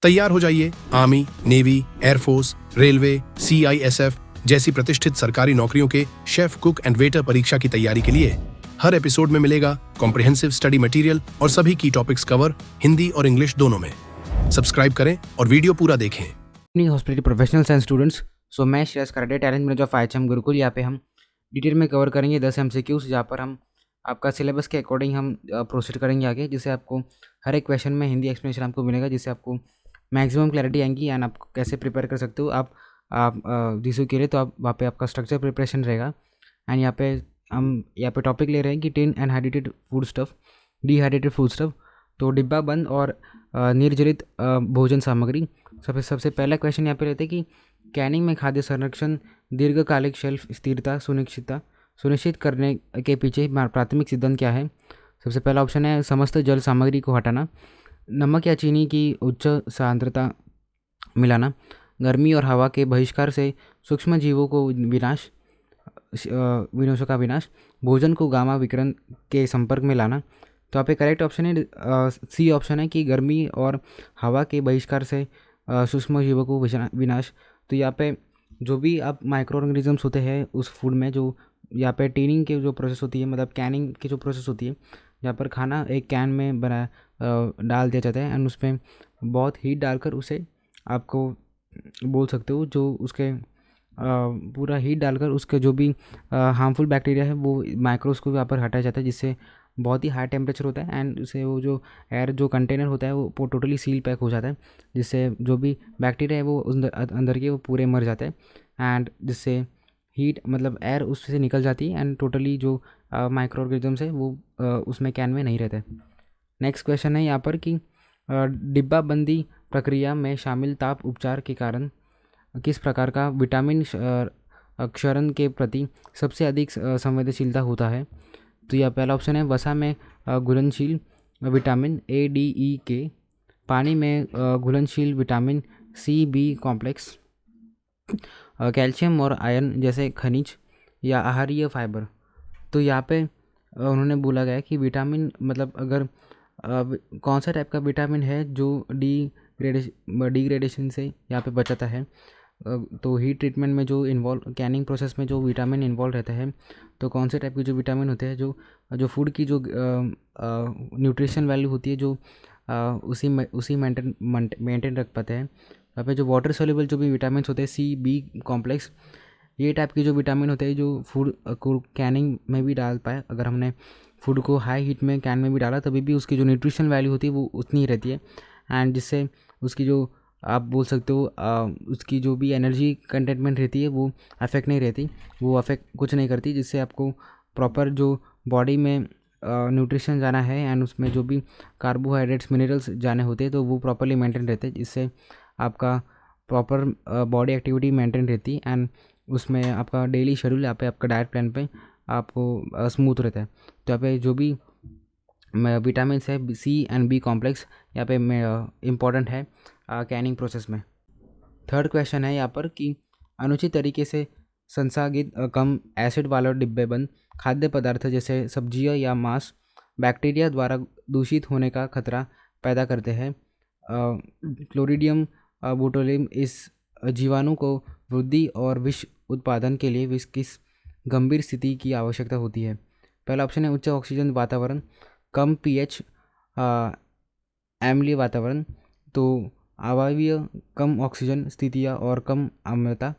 तैयार हो जाइए army, navy, air force, railway, CISF जैसी प्रतिष्ठित सरकारी नौकरियों के शेफ, कुक एंड वेटर परीक्षा की तैयारी के लिए। हर एपिसोड में मिलेगा कॉम्प्रिहेंसिव स्टडी मटेरियल और सभी की टॉपिक्स कवर हिंदी और इंग्लिश दोनों में। सब्सक्राइब करें और वीडियो पूरा देखें। हॉस्पिटल प्रोफेशनल्स एंड स्टूडेंट्स, सो मैं Shreyas karate talent manager of IHM Gurukul. यहाँ पे हम डिटेल में कवर करेंगे 10 MCQs, जहाँ पर हम आपका सिलेबस के अकॉर्डिंग हम प्रोसीड करेंगे आगे, जिससे आपको हर एक क्वेश्चन में हिंदी एक्सप्लेनेशन आपको मिलेगा, जिससे आपको मैक्सिमम क्लैरिटी आएंगी एंड आप कैसे प्रिपेयर कर सकते हो आप जीसू के लिए। तो आप वहाँ पे आपका स्ट्रक्चर प्रिपरेशन रहेगा। एंड यहाँ पे टॉपिक ले रहे हैं कि tin anhydrated food stuff, dehydrated food stuff, तो डिब्बा बंद और निर्जलित भोजन सामग्री। सबसे पहला क्वेश्चन यहाँ पे रहता है कि कैनिंग में खाद्य संरक्षण दीर्घकालिक शेल्फ स्थिरता सुनिश्चित करने के पीछे प्राथमिक सिद्धांत क्या है। सबसे पहला ऑप्शन है समस्त जल सामग्री को हटाना, नमक या चीनी की उच्च सांद्रता मिलाना, गर्मी और हवा के बहिष्कार से सूक्ष्म जीवों को विनाशों का विनाश, भोजन को गामा विकिरण के संपर्क में लाना। तो यहाँ पे करेक्ट ऑप्शन है सी ऑप्शन है कि गर्मी और हवा के बहिष्कार से सूक्ष्म जीवों को विनाश। तो यहाँ पे जो भी आप माइक्रो ऑर्गेनिजम्स होते हैं उस फूड में, जो यहाँ पे टीनिंग की जो प्रोसेस होती है, मतलब कैनिंग की जो प्रोसेस होती है, यहाँ पर खाना एक कैन में डाल दिया जाता है एंड उसमें बहुत हीट डालकर उसे आपको बोल सकते हो जो उसके पूरा हीट डालकर उसके जो भी हार्मफुल बैक्टीरिया है वो माइक्रोस्कोप यहाँ पर हटाया जाता है, जिससे बहुत ही हाई टेम्परेचर होता है एंड उससे वो जो एयर जो कंटेनर होता है वो टोटली सील पैक हो जाता है, जिससे जो भी बैक्टीरिया है वो अंदर के वो पूरे मर जाते हैं एंड जिससे हीट मतलब एयर उससे निकल जाती है एंड टोटली जो माइक्रो ऑर्गेनिजम्स है वो उसमें कैन में नहीं रहता है। नेक्स्ट क्वेश्चन है यहाँ पर कि डिब्बाबंदी प्रक्रिया में शामिल ताप उपचार के कारण किस प्रकार का विटामिन क्षरण के प्रति सबसे अधिक संवेदनशीलता होता है। तो यह पहला ऑप्शन है वसा में घुलनशील विटामिन ADE, पानी में घुलनशील विटामिन C-B कॉम्प्लेक्स, कैल्शियम और आयरन जैसे खनिज, या आहारीय फाइबर। तो यहाँ पे उन्होंने बोला गया कि विटामिन मतलब अगर कौन सा टाइप का विटामिन है जो डिग्रेडेशन से यहाँ पे बचाता है। तो हीट ट्रीटमेंट में जो इन्वॉल्व कैनिंग प्रोसेस में जो विटामिन इन्वॉल्व रहता है, तो कौन से टाइप के जो विटामिन होते हैं जो फूड की जो न्यूट्रिशन वैल्यू होती है जो उसी मेंटेन रख पाते हैं। यहाँ पे जो वाटर सोल्यूबल जो भी विटामिन होते हैं C-B कॉम्प्लेक्स, ये टाइप के जो विटामिन होते हैं जो फूड को कैनिंग में भी डाल पाए, अगर हमने फूड को हाई हीट में कैन में भी डाला तभी भी उसकी जो न्यूट्रिशन वैल्यू होती है वो उतनी ही रहती है एंड जिससे उसकी जो आप बोल सकते हो उसकी जो भी एनर्जी कंटेंटमेंट रहती है वो अफेक्ट नहीं रहती, वो अफेक्ट कुछ नहीं करती, जिससे आपको प्रॉपर जो बॉडी में न्यूट्रिशन जाना है एंड उसमें जो भी कार्बोहाइड्रेट्स मिनरल्स जाने होते हैं तो वो प्रॉपरली मेंटेन रहते हैं, जिससे आपका प्रॉपर बॉडी एक्टिविटी मेंटेन रहती है एंड उसमें आपका डेली शेड्यूल यहाँ पे आपका डाइट प्लान पे आपको स्मूथ रहता है। तो यहाँ पे जो भी विटामिन है C एंड B कॉम्प्लेक्स यहाँ पे इम्पॉर्टेंट है कैनिंग प्रोसेस में। थर्ड क्वेश्चन है यहाँ पर कि अनुचित तरीके से संसाधित कम एसिड वाला डिब्बे बंद खाद्य पदार्थ जैसे सब्जियां या मांस बैक्टीरिया द्वारा दूषित होने का खतरा पैदा करते हैं। क्लोरीडियम बोटुलिनम इस जीवाणु को वृद्धि और विष उत्पादन के लिए किस गंभीर स्थिति की आवश्यकता होती है। पहला ऑप्शन है उच्च ऑक्सीजन वातावरण, कम pH अम्लीय वातावरण, तो अवायवीय कम ऑक्सीजन स्थितियाँ और कम अम्लता,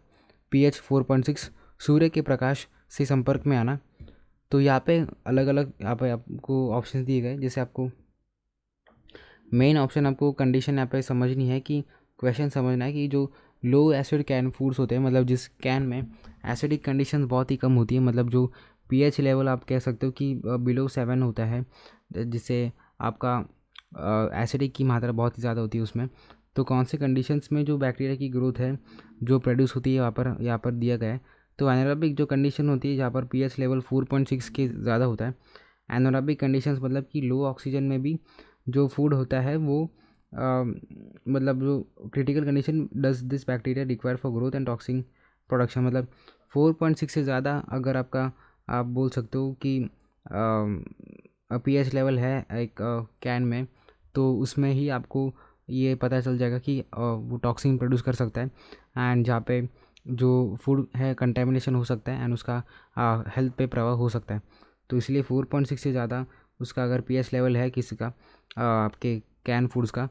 pH 4.6, सूर्य के प्रकाश से संपर्क में आना। तो यहाँ पे अलग अलग यहाँ पे आपको ऑप्शन दिए गए, जैसे आपको मेन ऑप्शन आपको कंडीशन यहाँ पे समझनी है कि क्वेश्चन समझना है कि जो लो एसिड कैन फूड्स होते हैं, मतलब जिस कैन में एसिडिक कंडीशन बहुत ही कम होती है, मतलब जो pH लेवल आप कह सकते हो कि बिलो 7 होता है, जिससे आपका एसिडिक की मात्रा बहुत ही ज़्यादा होती है उसमें। तो कौन से कंडीशंस में जो बैक्टीरिया की ग्रोथ है जो प्रोड्यूस होती है यहाँ पर दिया गया है। तो एनारोबिक जो कंडीशन होती है जहाँ पर pH लेवल 4.6 के ज़्यादा होता है। एनारोबिक कंडीशंस मतलब कि लो ऑक्सीजन में भी जो फूड होता है वो मतलब जो critical condition does this bacteria require for growth and toxin production, मतलब 4.6 से ज़्यादा अगर आपका आप बोल सकते हो कि pH लेवल है एक कैन में, तो उसमें ही आपको ये पता चल जाएगा कि वो टॉक्सिन प्रोड्यूस कर सकता है, एंड जहाँ पे जो फूड है कंटेमिनेशन हो सकता है एंड उसका हेल्थ पे प्रभाव हो सकता है। तो इसलिए 4.6 से ज़्यादा उसका अगर पीएच लेवल है किसी का आपके कैन फूड्स का,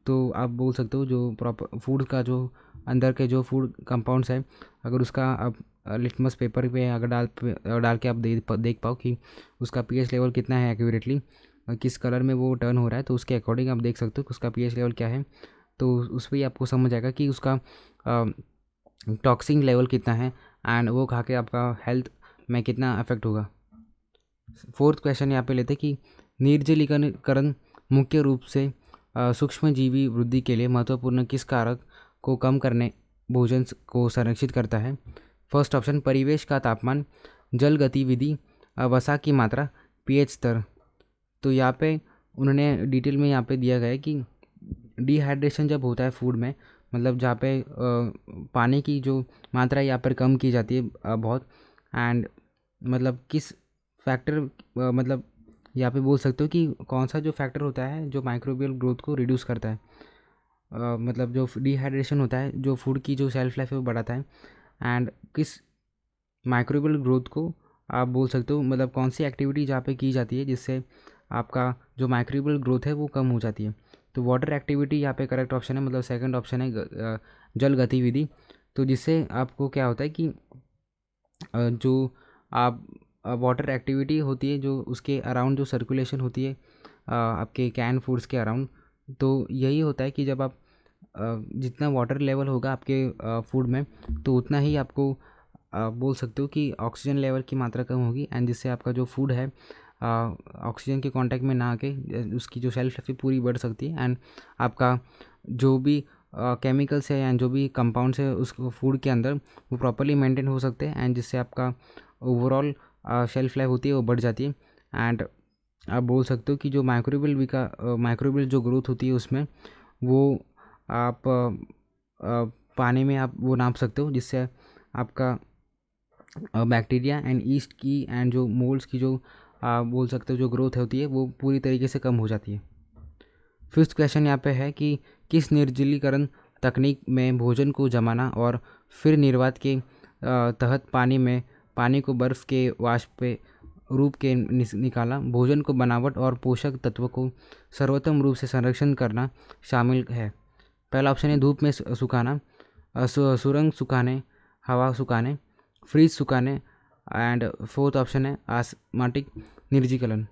तो आप बोल सकते हो जो प्रॉपर फूड का जो अंदर के जो फूड कंपाउंड्स है, अगर उसका आप लिटमस पेपर पे अगर डाल के आप देख पाओ कि उसका पीएच लेवल कितना है एक्यूरेटली, किस कलर में वो टर्न हो रहा है, तो उसके अकॉर्डिंग आप देख सकते हो कि उसका पीएच लेवल क्या है। तो उस पर ही आपको समझ आएगा कि उसका टॉक्सिन लेवल कितना है एंड वो खा के आपका हेल्थ में कितना अफेक्ट होगा। फोर्थ क्वेश्चन यहाँ पे लेते कि निर्जलीकरण मुख्य रूप से सूक्ष्म जीवी वृद्धि के लिए महत्वपूर्ण किस कारक को कम करने भोजन को संरक्षित करता है। फर्स्ट ऑप्शन परिवेश का तापमान, जल गतिविधि, वसा की मात्रा, पीएच स्तर। तो यहाँ पे उन्होंने डिटेल में यहाँ पे दिया गया है कि डिहाइड्रेशन जब होता है फूड में, मतलब जहाँ पे पानी की जो मात्रा यहाँ पर कम की जाती है बहुत, एंड मतलब किस फैक्टर मतलब यहाँ पे बोल सकते हो कि कौन सा जो फैक्टर होता है जो माइक्रोबियल ग्रोथ को रिड्यूस करता है। मतलब जो डिहाइड्रेशन होता है जो फूड की जो शेल्फ लाइफ है वो बढ़ाता है, एंड किस माइक्रोबियल ग्रोथ को आप बोल सकते हो, मतलब कौन सी एक्टिविटी जहाँ पे की जाती है जिससे आपका जो माइक्रोबियल ग्रोथ है वो कम हो जाती है। तो वाटर एक्टिविटी यहाँ पे करेक्ट ऑप्शन है, मतलब सेकंड ऑप्शन है जल गतिविधि। तो जिससे आपको क्या होता है कि जो आप वाटर एक्टिविटी होती है जो उसके अराउंड जो सर्कुलेशन होती है आपके कैन फूड्स के अराउंड, तो यही होता है कि जब आप जितना वाटर लेवल होगा आपके फूड में, तो उतना ही आपको बोल सकते हो कि ऑक्सीजन लेवल की मात्रा कम होगी, एंड जिससे आपका जो फूड है ऑक्सीजन के कांटेक्ट में ना आके उसकी जो शेल्फ लाइफ है पूरी बढ़ सकती है, एंड आपका जो भी केमिकल्स है एंड जो भी कंपाउंड्स है उस फूड के अंदर वो प्रॉपरली मेंटेन हो सकते हैं, एंड जिससे आपका ओवरऑल शेल्फ लाइफ होती है वो बढ़ जाती है। एंड आप बोल सकते हो कि जो माइक्रोबियल जो ग्रोथ होती है उसमें वो आप पानी में आप वो नाप सकते हो, जिससे आपका बैक्टीरिया एंड ईस्ट की एंड जो मोल्ड्स की जो आप बोल सकते हो जो ग्रोथ होती है वो पूरी तरीके से कम हो जाती है। फिफ्थ क्वेश्चन यहाँ पे है कि किस निर्जलीकरण तकनीक में भोजन को जमाना और फिर निर्वात के तहत पानी को बर्फ़ के वाष्प पे रूप के निकाला भोजन को बनावट और पोषक तत्व को सर्वोत्तम रूप से संरक्षण करना शामिल है। पहला ऑप्शन है धूप में सुखाना, सुरंग सुखाने, हवा सुखाने, फ्रीज सुखाने, एंड फोर्थ ऑप्शन है आस्माटिक निर्जलीकरण।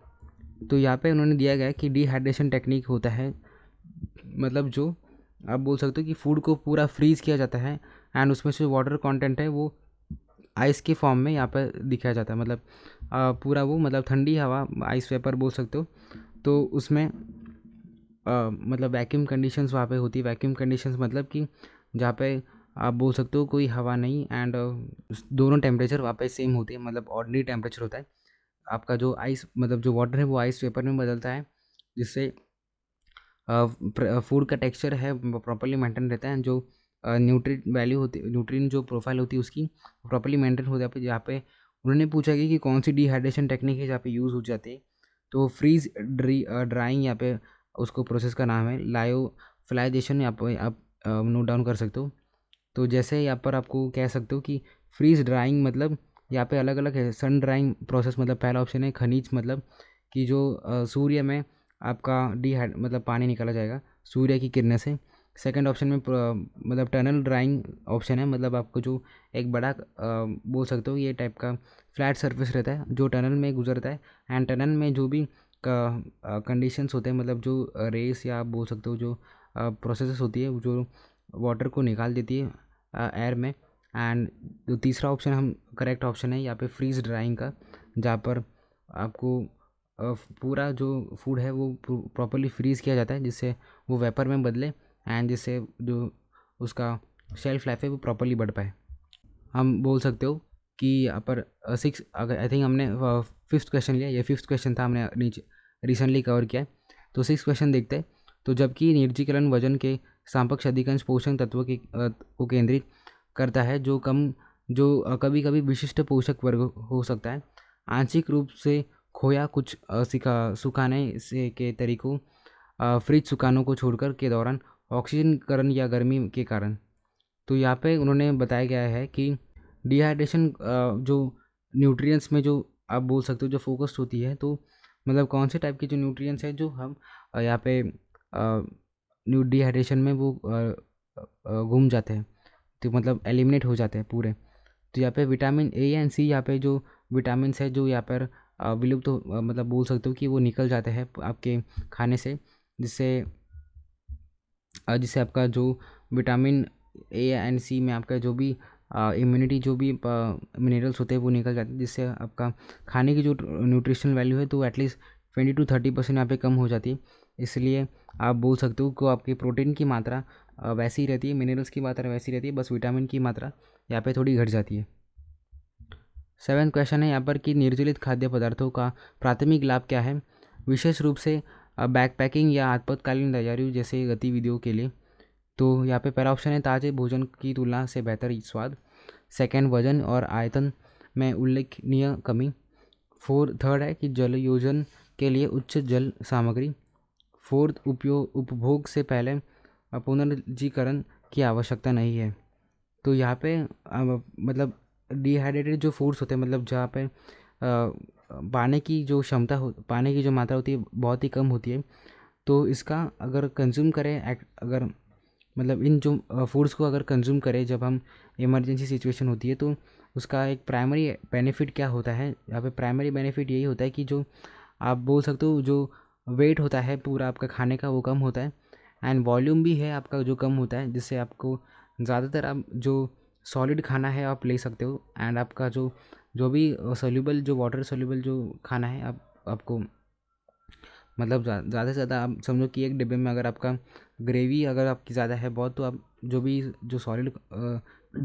तो यहाँ पे उन्होंने दिया गया है कि डिहाइड्रेशन टेक्निक होता है, मतलब जो आप बोल सकते हो कि फूड को पूरा फ्रीज़ किया जाता है एंड उसमें से वाटर कंटेंट है वो आइस के फॉर्म में यहाँ पर दिखाया जाता है, मतलब पूरा वो मतलब ठंडी हवा आइस वेपर बोल सकते हो। तो उसमें मतलब वैक्यूम कंडीशंस वहाँ पे होती है। वैक्यूम कंडीशंस मतलब कि जहाँ पे आप बोल सकते हो कोई हवा नहीं, एंड दोनों टेम्परेचर वहाँ पे सेम होती है, मतलब ऑर्डिनरी टेम्परेचर होता है। आपका जो आइस मतलब जो वाटर है वो आइस वेपर में बदलता है, जिससे फूड का टेक्सचर है प्रॉपर्ली मेंटेन रहता है, जो न्यूट्रिएंट वैल्यू होती न्यूट्रिएंट जो प्रोफाइल होती है उसकी प्रॉपर्ली मेंटेन हो जाती है। जहाँ पे उन्होंने पूछा कि कौन सी डिहाइड्रेशन टेक्निक है जहाँ पे यूज़ हो जाती है, तो फ्रीज ड्राइंग यहाँ पे उसको प्रोसेस का नाम है। लायोफिलाइजेशन यहाँ पे आप नोट डाउन कर सकते हो। तो जैसे यहाँ पर आपको कह सकते हो कि फ्रीज ड्राइंग मतलब यहाँ पे अलग अलग है। सन ड्राइंग प्रोसेस मतलब पहला ऑप्शन है खनिज, मतलब कि जो सूर्य में आपका मतलब पानी निकाला जाएगा सूर्य की किरणें से। सेकंड ऑप्शन में मतलब टनल ड्राइंग ऑप्शन है, मतलब आपको जो एक बड़ा बोल सकते हो ये टाइप का फ्लैट सरफेस रहता है जो टनल में गुजरता है, एंड टनल में जो भी कंडीशंस होते हैं, मतलब जो रेस या आप बोल सकते हो जो प्रोसेस होती है जो वाटर को निकाल देती है एयर में। एंड जो तीसरा ऑप्शन हम करेक्ट ऑप्शन है यहाँ पे फ्रीज ड्राइंग का, जहाँ पर आपको पूरा जो फूड है वो प्रॉपर्ली फ्रीज़ किया जाता है जिससे वो वेपर में बदले, एंड जिससे जो उसका शेल्फ लाइफ है वो प्रॉपर्ली बढ़ पाए। हम बोल सकते हो कि यहाँ पर सिक्स अगर आई थिंक हमने फिफ्थ क्वेश्चन लिया, ये फिफ्थ क्वेश्चन था हमने नीचे रिसेंटली कवर किया है। तो सिक्स क्वेश्चन देखते हैं। तो जबकि निर्जलीकरण वजन के सापेक्ष अधिकांश पोषक तत्व को केंद्रित करता है जो कभी कभी विशिष्ट पोषक वर्ग हो सकता है, आंशिक रूप से खोया कुछ सुखाने से के तरीकों फ्रिज सुखानों को छोड़कर के दौरान ऑक्सीजनकरण या गर्मी के कारण। तो यहाँ पे उन्होंने बताया गया है कि डिहाइड्रेशन जो न्यूट्रिएंट्स में जो आप बोल सकते हो जो फोकस्ड होती है, तो मतलब कौन से टाइप के जो न्यूट्रिएंट्स हैं जो हम यहाँ पे डिहाइड्रेशन में वो घूम जाते हैं, तो मतलब एलिमिनेट हो जाते हैं पूरे। तो यहाँ पे विटामिन ए एंड सी, यहाँ पे जो विटामिन है जो यहाँ पर विलुप्त मतलब बोल सकते हो कि वो निकल जाते हैं आपके खाने से, जिससे जिससे आपका जो विटामिन ए एंड सी में आपका जो भी इम्यूनिटी जो भी मिनरल्स होते हैं वो निकल जाते हैं, जिससे आपका खाने की जो न्यूट्रिशनल वैल्यू है तो एटलीस्ट 20 to 30% यहाँ पे कम हो जाती है। इसलिए आप बोल सकते हो कि आपकी प्रोटीन की मात्रा वैसी ही रहती है, मिनरल्स की मात्रा वैसी रहती है, बस विटामिन की मात्रा यहाँ पे थोड़ी घट जाती है। 7th क्वेश्चन है यहाँ पर कि निर्जलित खाद्य पदार्थों का प्राथमिक लाभ क्या है, विशेष रूप से बैकपैकिंग या आपातकालीन तैयारियों जैसे गतिविधियों के लिए। तो यहाँ पे पहला ऑप्शन है ताज़े भोजन की तुलना से बेहतर स्वाद। सेकंड, वजन और आयतन में उल्लेखनीय कमी। थर्ड है कि जल योजन के लिए उच्च जल सामग्री। फोर्थ, उपभोग से पहले पुनर्जीकरण की आवश्यकता नहीं है। तो यहाँ पे मतलब डिहाइड्रेटेड जो फूड्स होते हैं, मतलब जहाँ पे पानी की जो मात्रा होती है बहुत ही कम होती है, तो इसका अगर कंज्यूम करें अगर मतलब इन जो फूड्स को अगर कंज्यूम करें जब हम इमरजेंसी सिचुएशन होती है, तो उसका एक प्राइमरी बेनिफिट क्या होता है, यहाँ पे प्राइमरी बेनिफिट यही होता है कि जो आप बोल सकते हो जो वेट होता है पूरा आपका खाने का वो कम होता है, एंड वॉल्यूम भी है आपका जो कम होता है, जिससे आपको ज़्यादातर आप जो सॉलिड खाना है आप ले सकते हो, एंड आपका जो जो भी सोल्यूबल जो वाटर सोल्यूबल जो खाना है आपको मतलब ज़्यादा से ज़्यादा आप समझो कि एक डिब्बे में अगर आपका ग्रेवी अगर आपकी ज़्यादा है बहुत, तो आप जो भी जो सॉलिड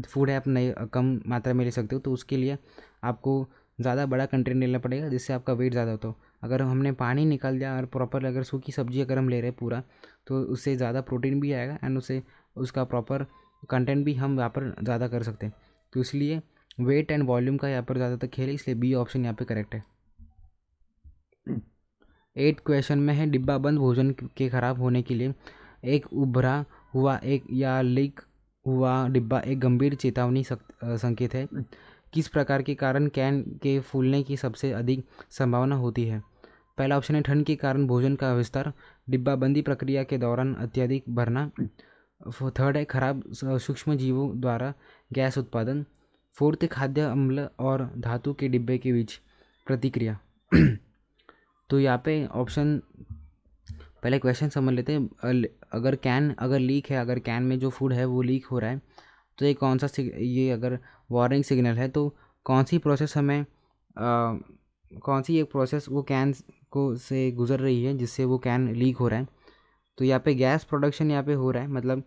फूड है आप नहीं कम मात्रा में ले सकते हो। तो उसके लिए आपको ज़्यादा बड़ा कंटेनर लेना पड़ेगा, जिससे आपका वेट ज़्यादा होता हो। अगर हमने पानी निकाल दिया और प्रॉपर अगर सूखी सब्जी अगर हम ले रहे हैं पूरा, तो उससे ज़्यादा प्रोटीन भी आएगा एंड उससे उसका प्रॉपर कंटेंट भी हम यहाँ पर ज़्यादा कर सकते हैं। तो इसलिए वेट एंड वॉल्यूम का यहाँ पर ज़्यादातर खेल है, इसलिए बी ऑप्शन यहाँ पे करेक्ट है। 8 क्वेश्चन में है डिब्बा बंद भोजन के खराब होने के लिए एक उभरा हुआ एक या लीक हुआ डिब्बा एक गंभीर चेतावनी संकेत है। किस प्रकार के कारण कैन के फूलने की सबसे अधिक संभावना होती है? पहला ऑप्शन है ठंड के कारण भोजन का विस्तार, डिब्बाबंदी प्रक्रिया के दौरान अत्यधिक भरना। थर्ड है खराब सूक्ष्म जीवों द्वारा गैस उत्पादन। फोर्थ, खाद्य अम्ल और धातु के डिब्बे के बीच प्रतिक्रिया। तो यहाँ पे ऑप्शन पहले क्वेश्चन समझ लेते हैं। अगर लीक है, अगर कैन में जो फूड है वो लीक हो रहा है, तो ये कौन सा ये अगर वार्निंग सिग्नल है, तो कौन सी प्रोसेस हमें कौन सी एक प्रोसेस वो कैन को से गुजर रही है जिससे वो कैन लीक हो रहा है। तो यहाँ पे गैस प्रोडक्शन यहाँ पे हो रहा है, मतलब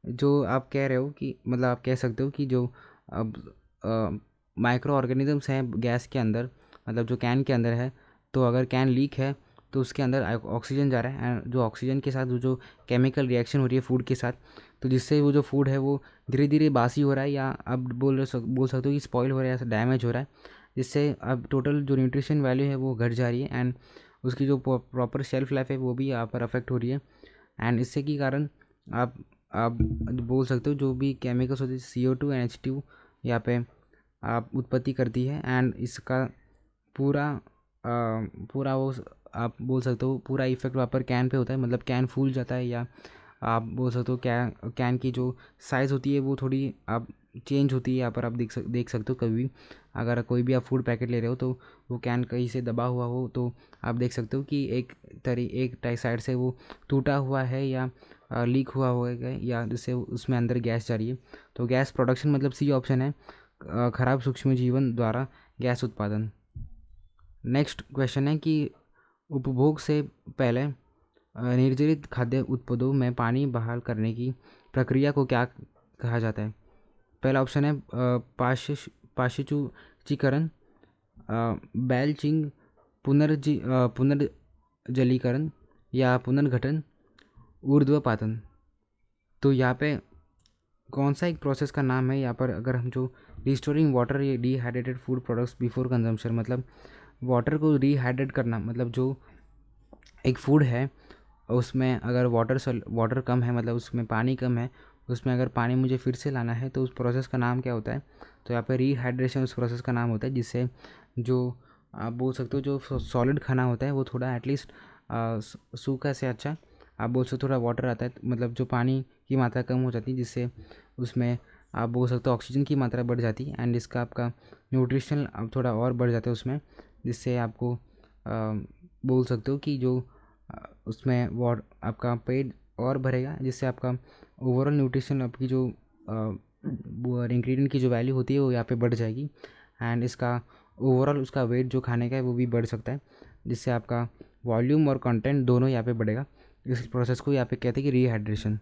जो आप कह रहे हो कि मतलब आप कह सकते हो कि जो अब माइक्रो ऑर्गेनिजम्स हैं गैस के अंदर, मतलब जो कैन के अंदर है, तो अगर कैन लीक है तो उसके अंदर ऑक्सीजन जा रहा है, एंड जो ऑक्सीजन के साथ जो केमिकल रिएक्शन हो रही है फूड के साथ, तो जिससे वो जो फूड है वो धीरे धीरे बासी हो रहा है, या आप बोल सकते हो कि स्पॉइल हो रहा है या डैमेज हो रहा है, जिससे अब टोटल जो न्यूट्रिशन वैल्यू है वो घट जा रही है, एंड उसकी जो प्रॉपर शेल्फ लाइफ है वो भी यहाँ पर अफेक्ट हो रही है। एंड इससे के कारण आप बोल सकते हो जो भी केमिकल्स होती है CO2 एंड H2 यहाँ पे आप उत्पत्ति करती है, एंड इसका पूरा वो आप बोल सकते हो पूरा इफेक्ट वहाँ पर कैन पे होता है, मतलब कैन फूल जाता है, या आप बोल सकते हो कैन की जो साइज़ होती है वो थोड़ी आप चेंज होती है। यहाँ पर आप देख सकते हो कभी भी अगर कोई भी आप फूड पैकेट ले रहे हो तो वो कैन कहीं से दबा हुआ हो, तो आप देख सकते हो कि एक साइड से वो टूटा हुआ है या लीक हुआ होगा, या जिससे उसमें अंदर गैस जा रही है। तो गैस प्रोडक्शन मतलब सी ऑप्शन है, खराब सूक्ष्म जीवन द्वारा गैस उत्पादन। नेक्स्ट क्वेश्चन है कि उपभोग से पहले निर्जलित खाद्य उत्पादों में पानी बहाल करने की प्रक्रिया को क्या कहा जाता है? पहला ऑप्शन है पाशुचीकरण, बैल्चिंग, पुनर्जलीकरण या पुनर्गठन, ऊर्ध्वपातन। तो यहाँ पे कौन सा एक प्रोसेस का नाम है? यहाँ पर अगर हम जो रिस्टोरिंग वाटर या dehydrated food products before consumption, मतलब वाटर को रिहाइड्रेट करना, मतलब जो एक फूड है उसमें अगर वाटर कम है, मतलब उसमें पानी कम है, उसमें अगर पानी मुझे फिर से लाना है तो उस प्रोसेस का नाम क्या होता है? तो यहाँ पे रीहाइड्रेशन उस प्रोसेस का नाम होता है, जिससे जो आप बोल सकते हो जो सॉलिड खाना होता है वो थोड़ा एटलीस्ट सूखा से अच्छा आप बोल सकते हो थोड़ा वाटर आता है, मतलब जो पानी की मात्रा कम हो जाती है, जिससे उसमें आप बोल सकते हो ऑक्सीजन की मात्रा बढ़ जाती है एंड इसका आपका न्यूट्रिशन अब थोड़ा और बढ़ जाता है उसमें, जिससे आपको बोल सकते हो कि जो उसमें आपका पेट और भरेगा, जिससे आपका ओवरऑल न्यूट्रिशन आपकी जो इंग्रेडिएंट की जो वैल्यू होती है वो यहाँ पे बढ़ जाएगी एंड इसका ओवरऑल उसका वेट जो खाने का है वो भी बढ़ सकता है, जिससे आपका वॉल्यूम और कंटेंट दोनों यहाँ पे बढ़ेगा। इस प्रोसेस को यहाँ पे कहते हैं कि रीहाइड्रेशन।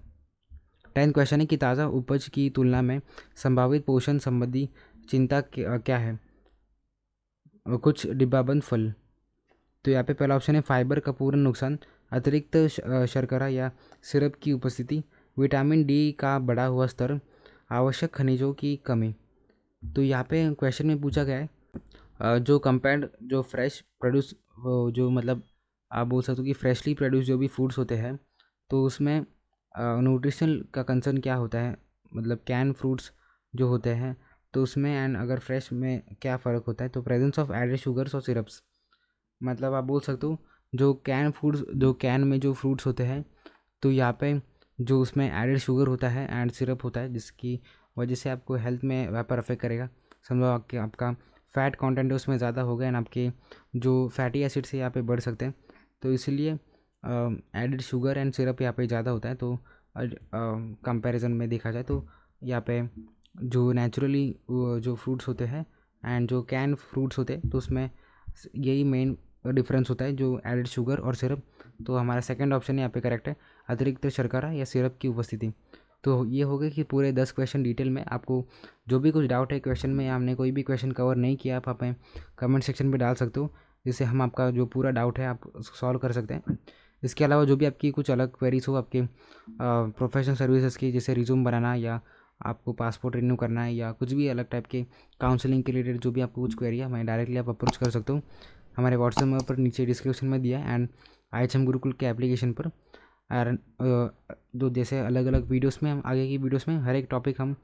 10th क्वेश्चन है कि ताज़ा उपज की तुलना में संभावित पोषण संबंधी चिंता क्या है? कुछ डिब्बाबंद फल। तो यहाँ पे पहला ऑप्शन है फाइबर का पूर्ण नुकसान, अतिरिक्त शर्करा या सिरप की उपस्थिति, विटामिन डी का बढ़ा हुआ स्तर, आवश्यक खनिजों की कमी। तो यहाँ पे क्वेश्चन में पूछा गया है जो कंपेयर्ड जो फ्रेश प्रोड्यूस जो मतलब आप बोल सकते हो कि फ्रेशली प्रोड्यूस जो भी फूड्स होते हैं तो उसमें न्यूट्रिशन का कंसर्न क्या होता है, मतलब कैन फ्रूट्स जो होते हैं तो उसमें एंड अगर फ्रेश में क्या फ़र्क होता है? तो प्रेजेंस ऑफ एडेड शुगर्स और सिरप्स, मतलब आप बोल सकते हो जो कैन में जो फ्रूट्स होते हैं तो यहाँ पे जो उसमें एडेड शुगर होता है एंड सिरप होता है, जिसकी वजह से आपको हेल्थ में वहाँ पर अफेक्ट करेगा। समझो आपका फ़ैट कंटेंट उसमें ज़्यादा होगा एंड आपके जो फैटी एसिड से यहाँ पे बढ़ सकते हैं, तो इसलिए एडेड शुगर एंड सिरप यहाँ पे ज़्यादा होता है। तो कंपैरिजन में देखा जाए तो यहाँ पे जो नेचुरली जो फ्रूट्स होते हैं एंड जो कैन फ्रूट्स होते हैं तो उसमें यही मेन डिफरेंस होता है, जो एडेड शुगर और सिरप। तो हमारा सेकंड ऑप्शन यहाँ पे करेक्ट है, अतिरिक्त शर्करा या सिरप की उपस्थिति। तो ये हो गया कि पूरे 10 क्वेश्चन डिटेल में। आपको जो भी कुछ डाउट है क्वेश्चन में या हमने कोई भी क्वेश्चन कवर नहीं किया, आप हमें कमेंट सेक्शन में डाल सकते हो, जिससे हम आपका जो पूरा डाउट है आप सॉल्व कर सकते हैं। इसके अलावा जो भी आपकी कुछ अलग क्वेरीज हो आपके प्रोफेशनल सर्विसेज की, जैसे रिज्यूम बनाना या आपको पासपोर्ट रिन्यू करना है या कुछ भी अलग टाइप के काउंसलिंग के रिलेटेड जो भी आपको कुछ क्वेरी है, हमें डायरेक्टली आप अप्रोच कर सकते हो। हमारे व्हाट्सएप नंबर पर नीचे डिस्क्रिप्शन में दिया है एंड IHM गुरुकुल के एप्लीकेशन पर। और जो जैसे अलग अलग वीडियोस में हम आगे की वीडियोस में हर एक टॉपिक हम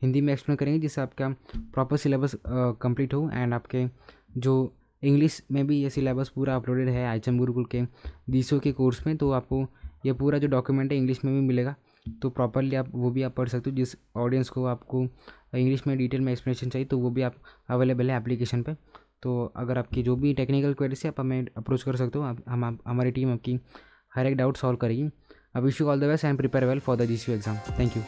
हिंदी में एक्सप्लेन करेंगे, जिससे आपका प्रॉपर सिलेबस कंप्लीट हो एंड आपके जो इंग्लिश में भी ये सिलेबस पूरा अपलोडेड है IHM गुरुकुल के DCO के कोर्स में। तो आपको ये पूरा जो डॉक्यूमेंट है इंग्लिश में भी मिलेगा, तो प्रॉपरली आप वो भी आप पढ़ सकते हो। जिस ऑडियंस को आपको इंग्लिश में डिटेल में एक्सप्लेनेशन चाहिए तो वो भी आप अवेलेबल है एप्लीकेशन पे। तो अगर आपकी जो भी टेक्निकल क्वेरीज है आप हमें अप्रोच कर सकते हो, हमारी टीम आपकी हर एक डाउट सॉल्व करेगी। I wish you all the best and prepare well for the GCU exam. Thank you.